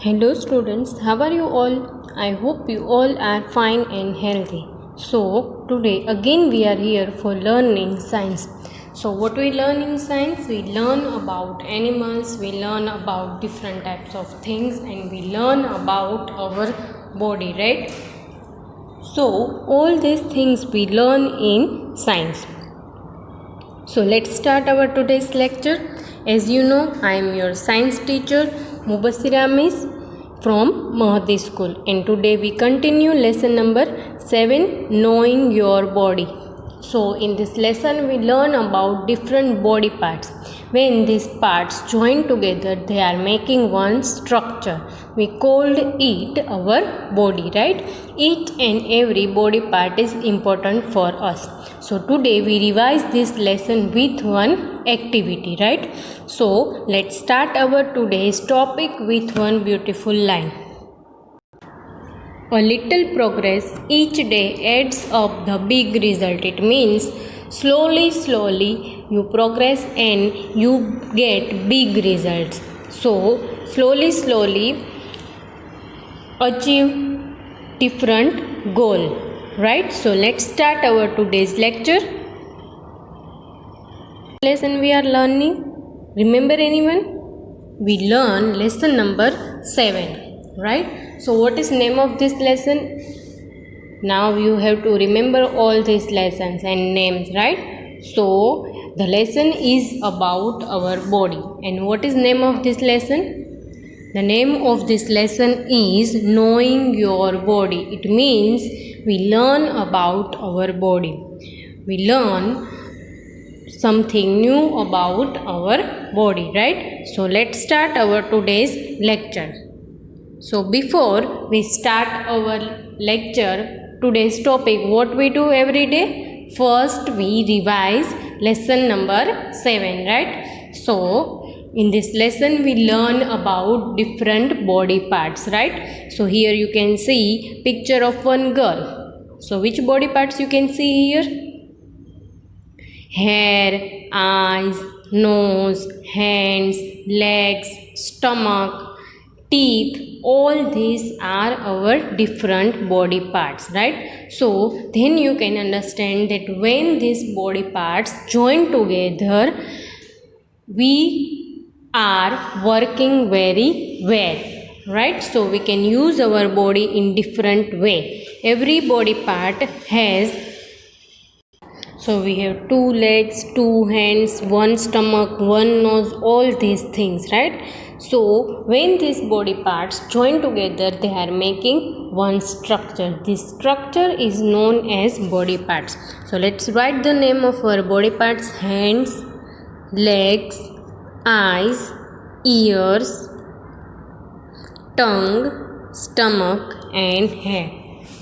Hello students, how are you all? I hope you all are fine and healthy. So today again we are here for learning science. So what we learn in science? We learn about animals, we learn about different types of things and we learn about our body, right? So all these things we learn in science. So let's start our today's lecture. As you know, I am your science teacher Mubasira Miss from Mahati School, and today we continue lesson number 7, knowing your body. So in this lesson we learn about different body parts. When these parts join together, they are making one structure. We called it our body, right? Each and every body part is important for us. So today we revise this lesson with one activity, right? So let's start our today's topic with one beautiful line. A little progress each day adds up the big result. It means slowly you progress and you get big results. So slowly achieve different goal, right? So let's start our today's lecture. Lesson we are learning, remember anyone? We learn lesson number 7, right? So what is name of this lesson? Now you have to remember all these lessons and names, right? So the lesson is about our body, and what is name of this lesson? The name of this lesson is knowing your body. It means we learn about our body. We learn something new about our body, right? So let's start our today's lecture. So before we start our lecture, today's topic, what we do every day? First we revise lesson number 7, right? So in this lesson we learn about different body parts, right? So here you can see picture of one girl. So which body parts you can see here? Hair, eyes, nose, hands, legs, stomach, teeth, all these are our different body parts, right? So then you can understand that when these body parts join together, we are working very well, right? So we can use our body in different way. Every body part has, so we have 2 legs, 2 hands, 1 stomach, 1 nose, all these things, right? So when these body parts join together, they are making one structure. This structure is known as body parts. So let's write the name of our body parts: hands, legs, eyes, ears, tongue, stomach and hair.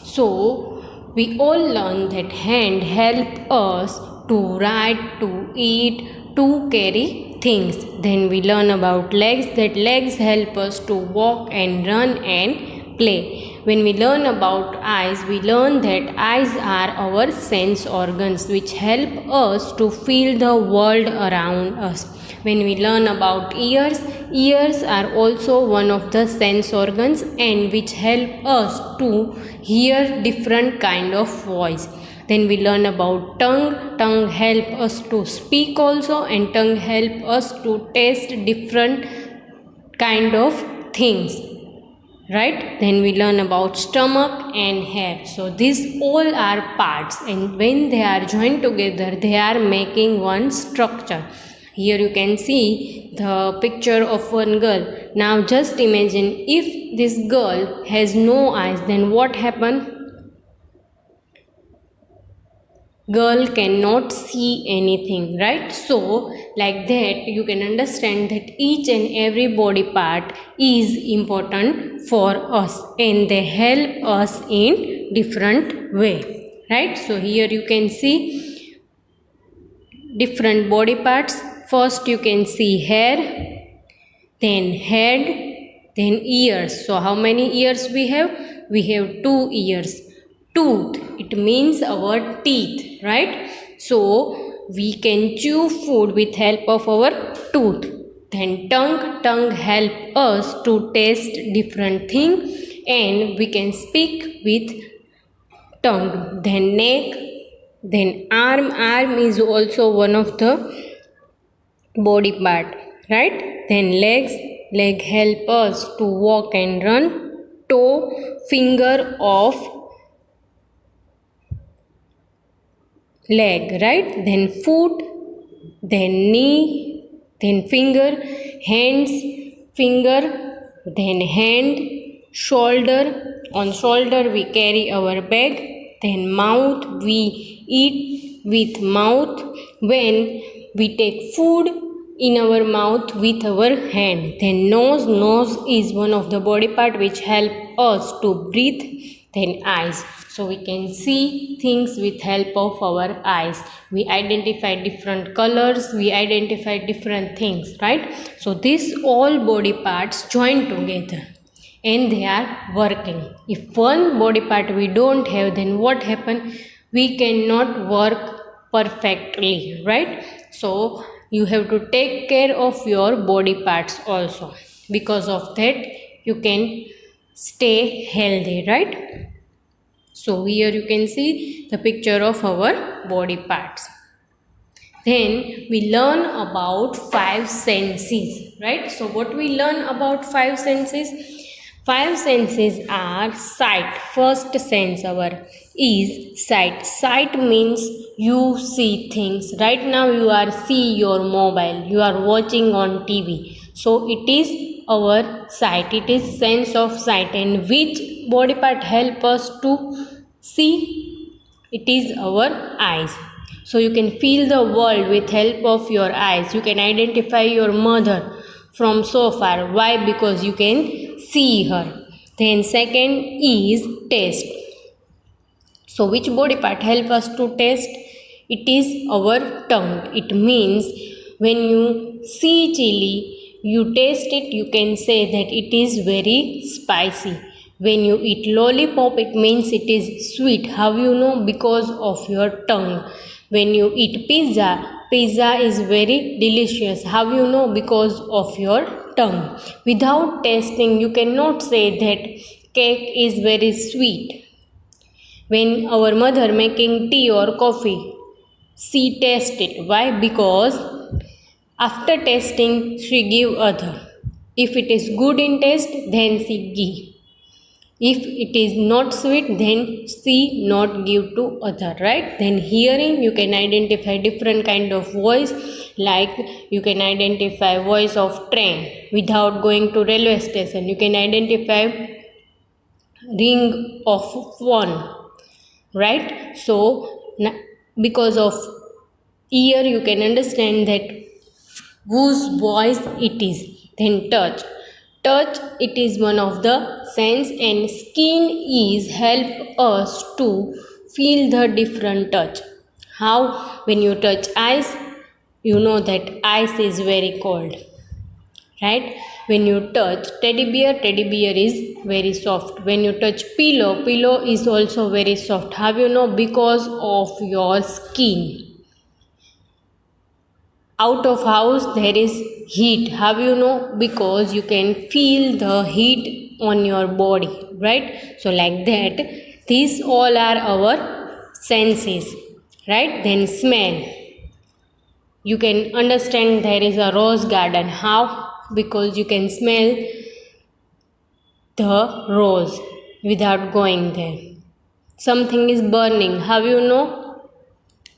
So we all learn that hand help us to write, to eat, to carry things. Then we learn about legs, that legs help us to walk and run and play. When we learn about eyes, we learn that eyes are our sense organs which help us to feel the world around us. When we learn about ears, ears are also one of the sense organs and which help us to hear different kind of voice. Then we learn about tongue. Tongue help us to speak also, and tongue help us to taste different kind of things, right? Then we learn about stomach and hair. So these all are parts, and when they are joined together, they are making one structure. Here you can see the picture of one girl. Now just imagine if this girl has no eyes, then what happen? Girl cannot see anything, right? So like that you can understand that each and every body part is important for us and they help us in different way, right? So here you can see different body parts. First you can see hair, then head, then ears. So how many ears we have? We have 2 ears. Tooth, it means our teeth, right? So we can chew food with help of our tooth. Then tongue help us to taste different thing and we can speak with tongue. Then neck, then arm is also one of the body part, right? Then leg help us to walk and run. Toe, finger of leg, right? Then foot, then knee, then finger, hands, finger, then hand, shoulder. On shoulder we carry our bag. Then mouth, we eat with mouth. When we take food in our mouth with our hand. Then nose is one of the body part which help us to breathe. Then eyes, so we can see things with help of our eyes. We identify different colors, we identify different things, right? So these all body parts join together and they are working. If one body part we don't have, then what happen? We cannot work perfectly, right? So you have to take care of your body parts also. Because of that you can stay healthy, right? So here you can see the picture of our body parts. Then we learn about 5 senses, right? So what we learn about 5 senses? 5 senses are sight. First sense our is sight. Sight means you see things. Right now you are see your mobile, you are watching on TV. So it is our sight. It is sense of sight. And which body part help us to see? It is our eyes. So you can feel the world with help of your eyes. You can identify your mother from so far. Why? Because you can see her. Then second is taste. So which body part help us to taste? It is our tongue. It means when you see chili, you taste it, you can say that it is very spicy. When you eat lollipop, it means it is sweet. How you know? Because of your tongue. When you eat pizza is very delicious. How you know? Because of your tongue. Without tasting, you cannot say that cake is very sweet. When our mother making tea or coffee, she taste it. Why? Because after tasting, she give other. If it is good in taste, then she give. If it is not sweet, then she not give to other, right? Then hearing, you can identify different kind of voice, like you can identify voice of train without going to railway station. You can identify ring of phone, right? So because of ear, you can understand that whose voice it is. Then touch, it is one of the sense, and skin is help us to feel the different touch. How? When you touch ice, you know that ice is very cold, right? When you touch teddy bear is very soft. When you touch pillow is also very soft. How you know? Because of your skin. Out of house there is heat. How you know? Because you can feel the heat on your body, right? So like that, these all are our senses, right? Then smell, you can understand there is a rose garden. How? Because you can smell the rose without going there. Something is burning. How you know?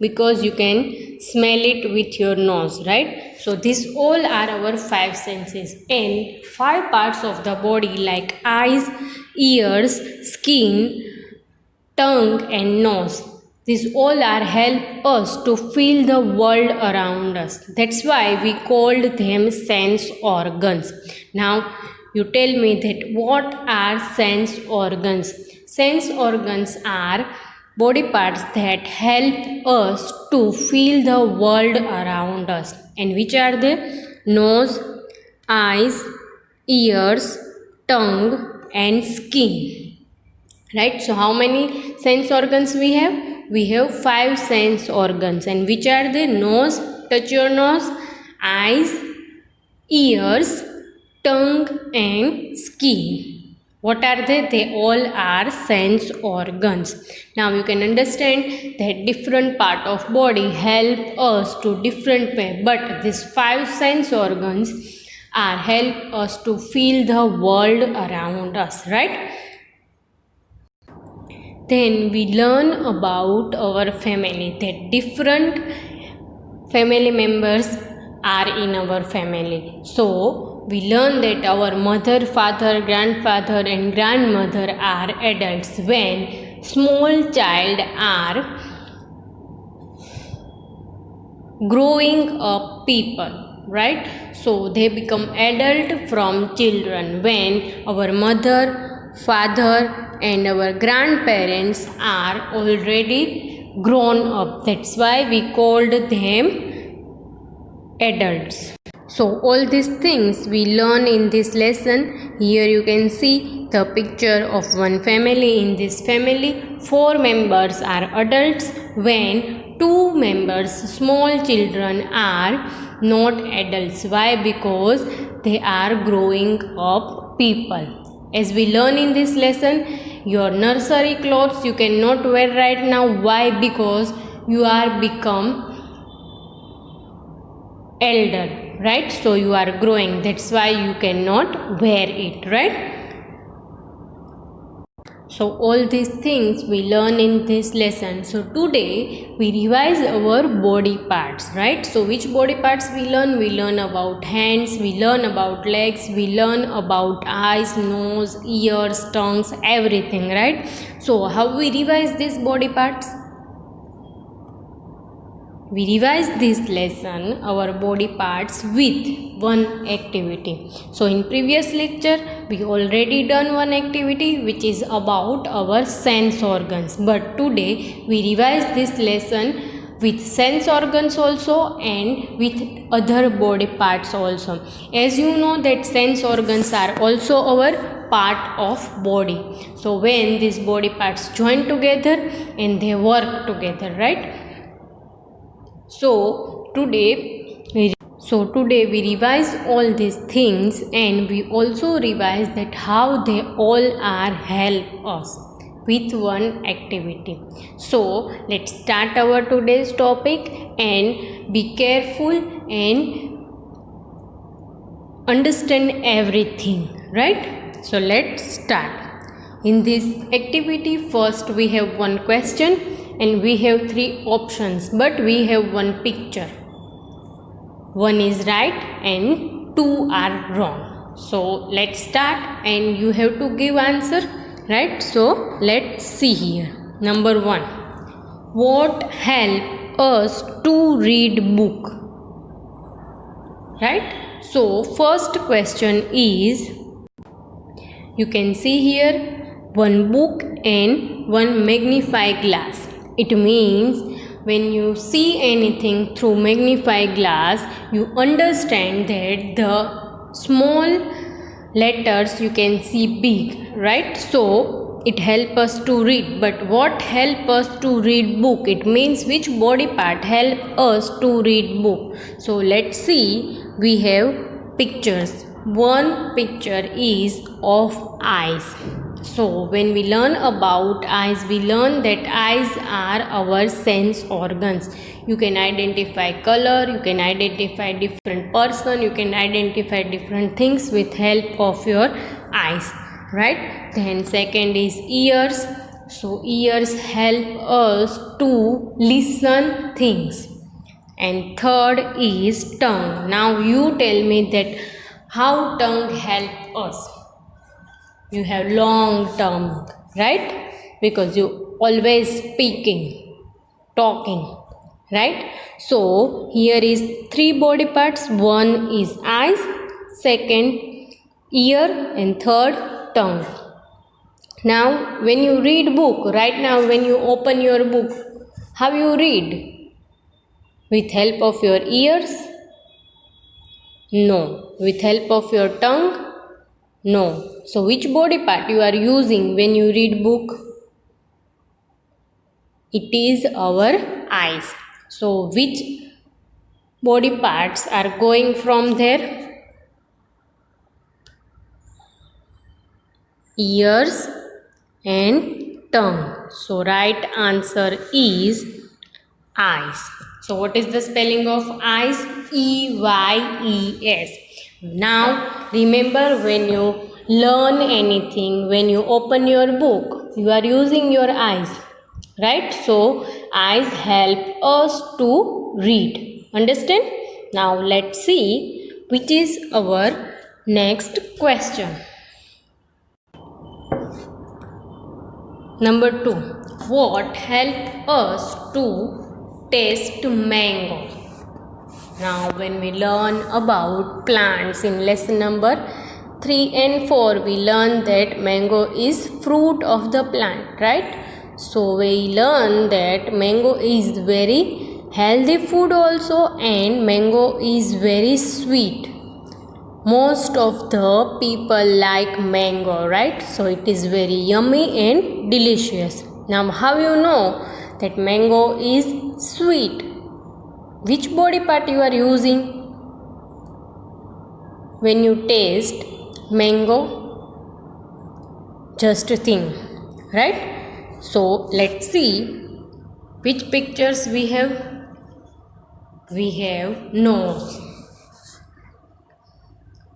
Because you can smell it with your nose, right? So these all are our 5 senses, and 5 parts of the body like eyes, ears, skin, tongue and nose. These all are help us to feel the world around us. That's why we called them sense organs. Now you tell me that what are sense organs? Sense organs are body parts that help us to feel the world around us. And which are they? Nose, eyes, ears, tongue and skin. Right? So how many sense organs we have? We have 5 sense organs. And which are they? Nose, touch your nose, eyes, ears, tongue, and skin. What are they? They all are sense organs. Now you can understand that different part of body help us to different way, but these 5 sense organs are help us to feel the world around us, right? Then we learn about our family, that different family members are in our family. So we learn that our mother, father, grandfather and grandmother are adults when small child are growing up people, right? So they become adult from children when our mother, father and our grandparents are already grown up. That's why we called them adults. So all these things we learn in this lesson. Here you can see the picture of one family. In this family 4 members are adults when 2 members, small children, are not adults. Why? Because they are growing up people. As we learn in this lesson, your nursery clothes you cannot wear right now. Why? Because you are become elder, right? So you are growing, that's why you cannot wear it, right? So all these things we learn in this lesson. So today we revise our body parts, right? So which body parts we learn? We learn about hands, we learn about legs, we learn about eyes, nose, ears, tongues, everything, right? So how we revise these body parts? We revise this lesson, our body parts, with one activity. So in previous lecture, we already done one activity which is about our sense organs. But today, we revise this lesson with sense organs also and with other body parts also. As you know that sense organs are also our part of body. So when these body parts join together and they work together, right? So today we revise all these things and we also revise that how they all are help us with one activity. So let's start our today's topic and be careful and understand everything, right? So let's start. In this activity, first we have one question and we have 3 options, but we have one picture. One is right and 2 are wrong. So let's start and you have to give answer, right? So let's see here. Number 1. What help us to read book? Right? So first question is, you can see here one book and one magnifying glass. It means when you see anything through magnifying glass, you understand that the small letters you can see big, right? So it helps us to read. But what help us to read book? It means which body part help us to read book? So let's see. We have pictures. One picture is of eyes. So when we learn about eyes, we learn that eyes are our sense organs. You can identify color, you can identify different person, you can identify different things with help of your eyes, right? Then second is ears. So ears help us to listen things. And third is tongue. Now you tell me that how tongue help us. You have long tongue, right? Because you always speaking, talking, right? So here is 3 body parts. One is eyes, second ear and third tongue. Now when you read book, right now when you open your book, how you read? With help of your ears? No. With help of your tongue? No. So which body part you are using when you read book? It is our eyes. So which body parts are going from there? ears and tongue. So right answer is eyes. So what is the spelling of eyes? E-Y-E-S. Now remember, when you learn anything, when you open your book, you are using your eyes, right? So eyes help us to read. Understand? Now let's see which is our next question. Number 2. What help us to taste mango? Now when we learn about plants in lesson number 3 and 4, we learn that mango is fruit of the plant, right? So we learn that mango is very healthy food also, and mango is very sweet. Most of the people like mango, right? So it is very yummy and delicious. Now how you know that mango is sweet? Which body part you are using when you taste mango? Just think, right? So let's see which pictures we have. We have nose,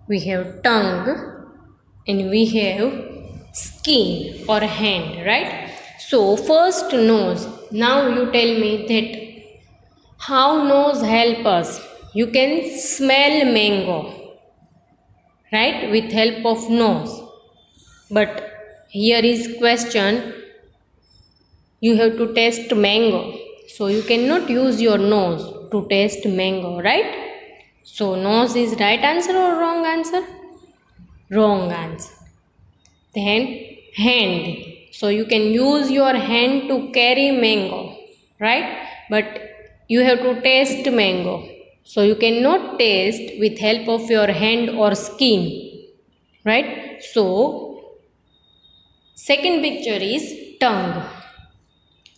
we have tongue, and we have skin or hand, right? So first nose. Now you tell me that how nose help us. You can smell mango, right, with help of nose. But here is question, you have to taste mango. So you cannot use your nose to taste mango, right? So nose is right answer or wrong answer? Wrong answer. Then hand. So you can use your hand to carry mango, right? But you have to taste mango. So you cannot taste with help of your hand or skin, right? So second picture is tongue.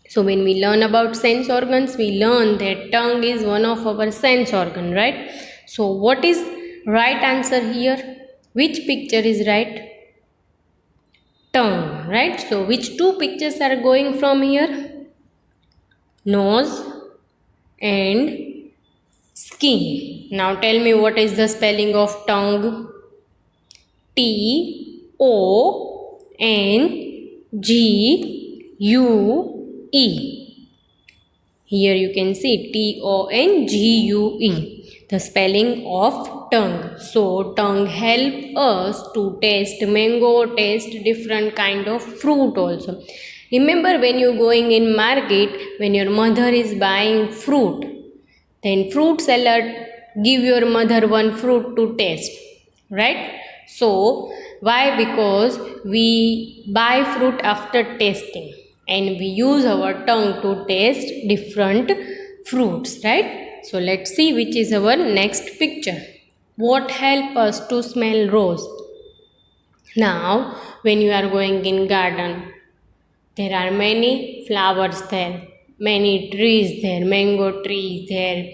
So when we learn about sense organs, we learn that tongue is one of our sense organ, right? So what is right answer here? Which picture is right? Tongue, right? So which two pictures are going from here? Nose and skin. Now tell me what is the spelling of tongue? T-O-N-G-U-E. Here you can see T-O-N-G-U-E, the spelling of tongue. So tongue help us to taste mango, taste different kind of fruit also. Remember, when you going in market, when your mother is buying fruit, then fruit seller give your mother one fruit to taste, right? So why? Because we buy fruit after tasting, and we use our tongue to taste different fruits, right? So let's see which is our next picture. What help us to smell rose? Now when you are going in garden, there are many flowers there, many trees there, mango tree there,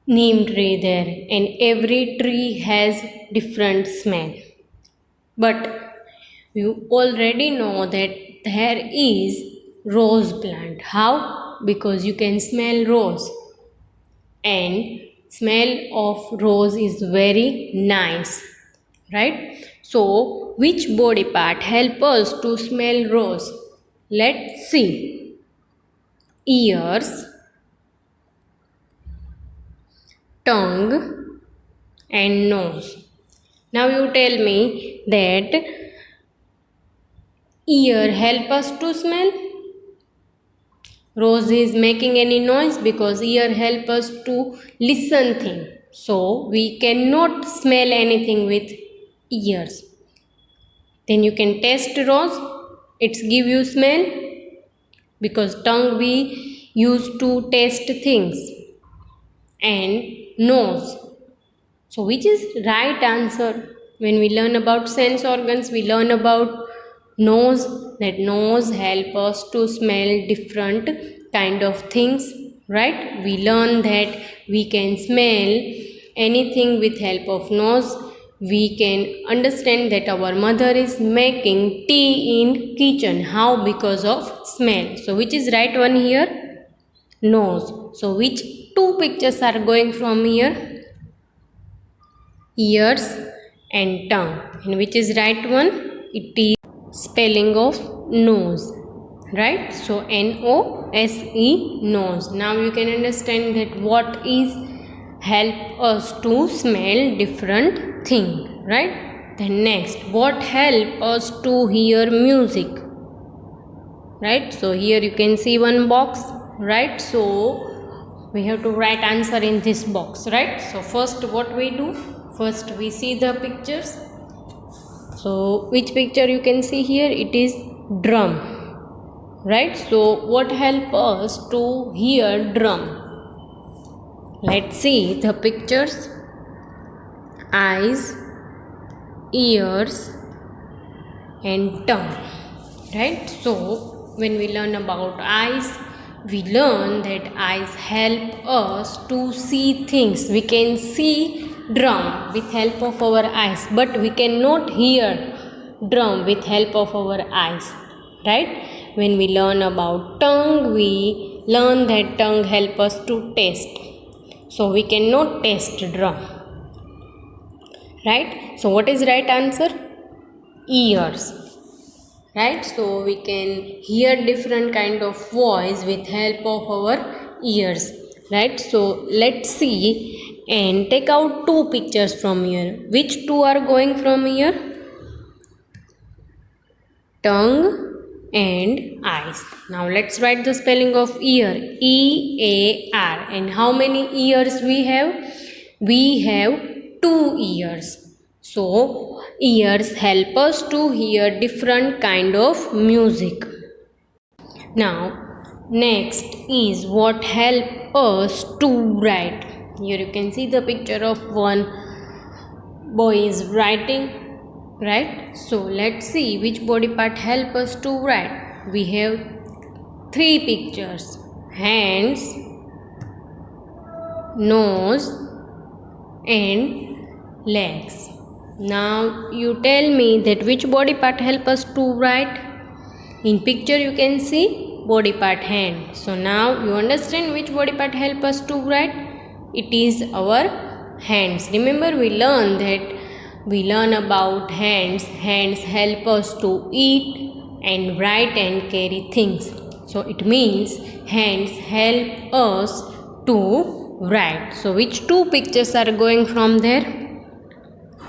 neem tree there, and every tree has different smell. But you already know that there is rose plant. How? Because you can smell rose, and smell of rose is very nice, right? So which body part help us to smell rose? Let's see. Ears, tongue, and nose. Now you tell me that ear help us to smell. Rose is making any noise because ear help us to listen thing. So we cannot smell anything with ears. Then you can taste rose. It's give you smell, because tongue we use to taste things, and nose. So which is right answer? When we learn about sense organs, we learn about nose, that nose help us to smell different kind of things, right? We learn that we can smell anything with help of nose. we can understand that our mother is making tea in kitchen. How? Because of smell. So which is right one here? Nose. So which two pictures are going from here? Ears and tongue. And which is right one? It is spelling of nose. Right? So Nose, nose. Now you can understand that what is help us to smell different thing. Right? Then next, what help us to hear music? Right? So here you can see one box. Right? So we have to write answer in this box. Right? So first what we do? First we see the pictures. So which picture you can see here? It is drum. Right? So what help us to hear drum? Let's see the pictures. Eyes, ears and tongue. Right? So when we learn about eyes, we learn that eyes help us to see things. We can see drum with help of our eyes, but we cannot hear drum with help of our eyes. Right? When we learn about tongue, we learn that tongue help us to taste. So we cannot taste drum. Right? So what is right answer? Ears. Right? So we can hear different kind of voice with help of our ears. Right? So let's see and take out two pictures from here. Which two are going from here? Tongue and eyes. Now let's write the spelling of ear. E-A-R. And how many ears we have? We have 2 ears. So ears help us to hear different kind of music. Now next is what help us to write. Here you can see the picture of one boy is writing. Right? So let's see which body part help us to write. We have 3 pictures. Hands, nose and legs. Now you tell me that which body part help us to write. In picture you can see body part hand. So now you understand which body part help us to write. It is our hands. Remember we learn about hands. Hands help us to eat and write and carry things. So it means hands help us to write. So which two pictures are going from there?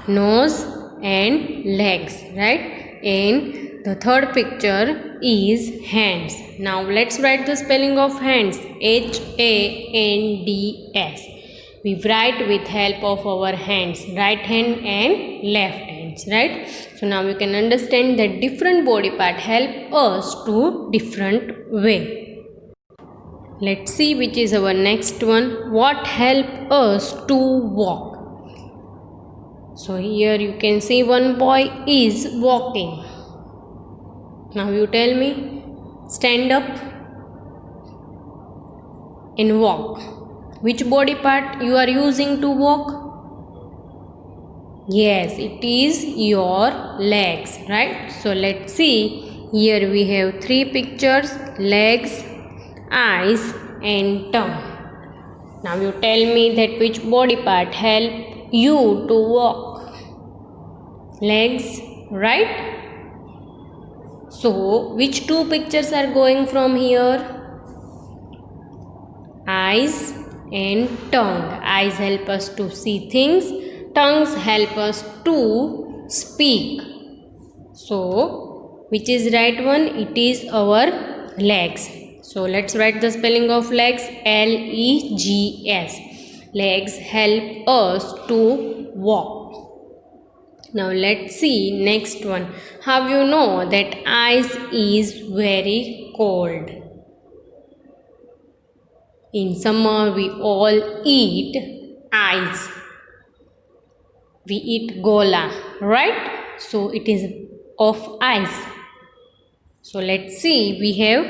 Nose and legs. Right? And the third picture is hands. Now let's write the spelling of hands. Hands. We write with help of our hands, right hand and left hands. Right? So now you can understand that different body part help us to different way. Let's see which is our next one. What help us to walk? So here you can see one boy is walking. Now you tell me, stand up and walk. Which body part you are using to walk? Yes, it is your legs. Right? So let's see. Here we have 3 pictures. Legs, eyes and tongue. Now you tell me that which body part help you to walk? Legs, right? So which two pictures are going from here? Eyes and tongue. Eyes help us to see things. Tongues help us to speak. So which is right one? It is our legs. So let's write the spelling of legs. Legs. Legs help us to walk. Now let's see next one. How you know that ice is very cold? In summer we all eat ice. We eat gola, right? So it is of ice. So let's see. We have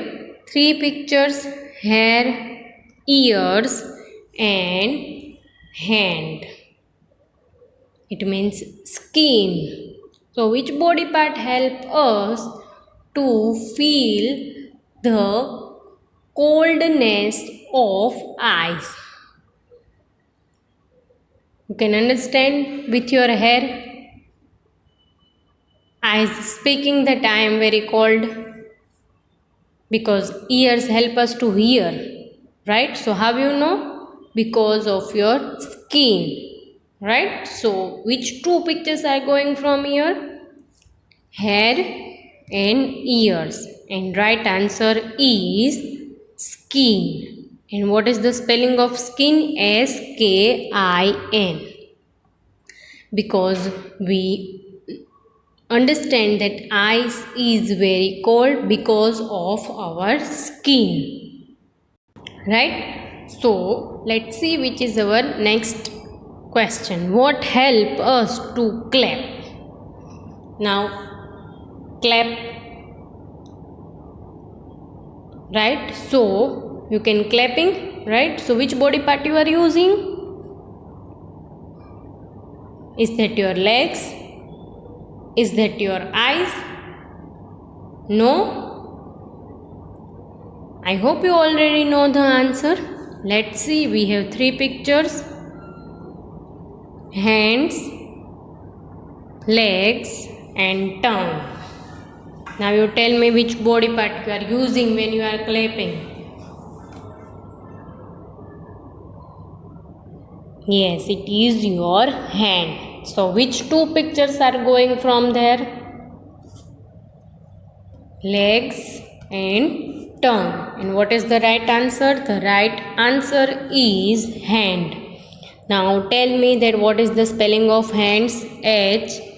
3 pictures: hair, ears and hand. It means skin. So which body part help us to feel the coldness of ice? You can understand with your hair. Eyes speaking that I am very cold, because ears help us to hear, right? So how you know? Because of your skin, right? So which two pictures are going from here? Hair and ears, and right answer is skin. And what is the spelling of skin? SKIN. Because we understand that ice is very cold because of our skin, right? So let's see which is our next question. What help us to clap? Now clap, right? So you can clapping, right? So which body part you are using? Is that your legs? Is that your eyes? No? I hope you already know the answer. Let's see, we have three pictures. Hands, legs and tongue. Now you tell me which body part you are using when you are clapping. Yes, it is your hand. So which two pictures are going from there? Legs and tongue. And what is the right answer? The right answer is hand. Now tell me that what is the spelling of hands? HANDS.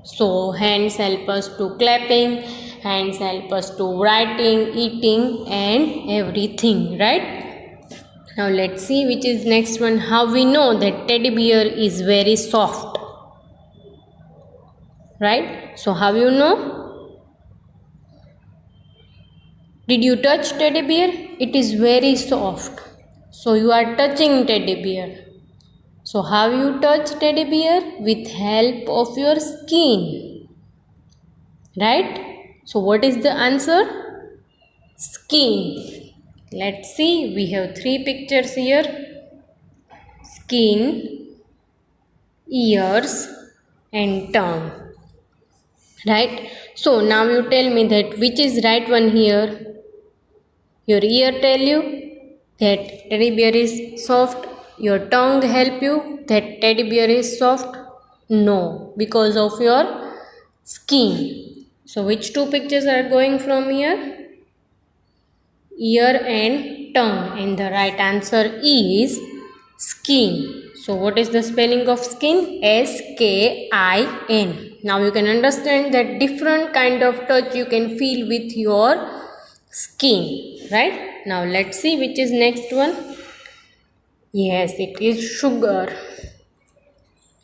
So hands help us to clapping, hands help us to writing, eating and everything, right? Now let's see which is next one. How we know that teddy bear is very soft, right? So how you know? Did you touch teddy bear? It is very soft. So you are touching teddy bear. So how you touch teddy bear? With help of your skin, right? So what is the answer? Skin. Let's see, we have three pictures here. Skin, ears and tongue, right? So now you tell me that which is right one here. Your ear tell you that teddy bear is soft. Your tongue help you that teddy bear is soft. No, because of your skin. So which two pictures are going from here? Ear and tongue, and the right answer is skin. So what is the spelling of skin? SKIN. Now you can understand that different kind of touch you can feel with your skin, right? Now let's see which is next one. Yes, it is sugar,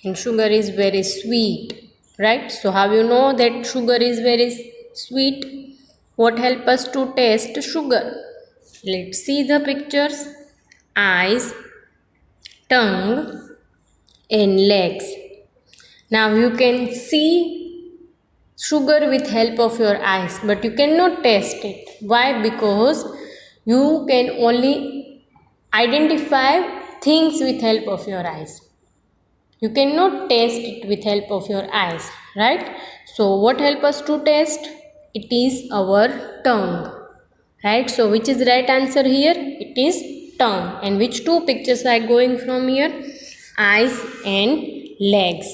and sugar is very sweet, right? So how you know that sugar is very sweet? What help us to taste sugar? Let's see the pictures. Eyes, tongue and legs. Now you can see sugar with help of your eyes, but you cannot taste it. Why? Because you can only identify things with help of your eyes. You cannot taste it with help of your eyes, right? So what help us to taste? It is our tongue, right? So which is right answer here? It is tongue. And which two pictures are going from here? Eyes and legs.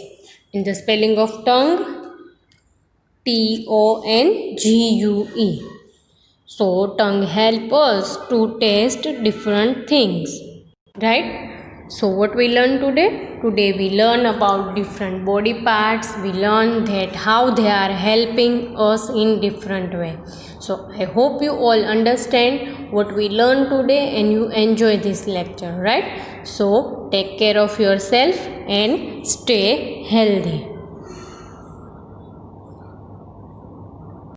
In the spelling of tongue, TONGUE. So tongue help us to taste different things, right? So what we learn today? Today we learn about different body parts. We learn that how they are helping us in different way. So I hope you all understand what we learned today and you enjoy this lecture, right? So take care of yourself and stay healthy.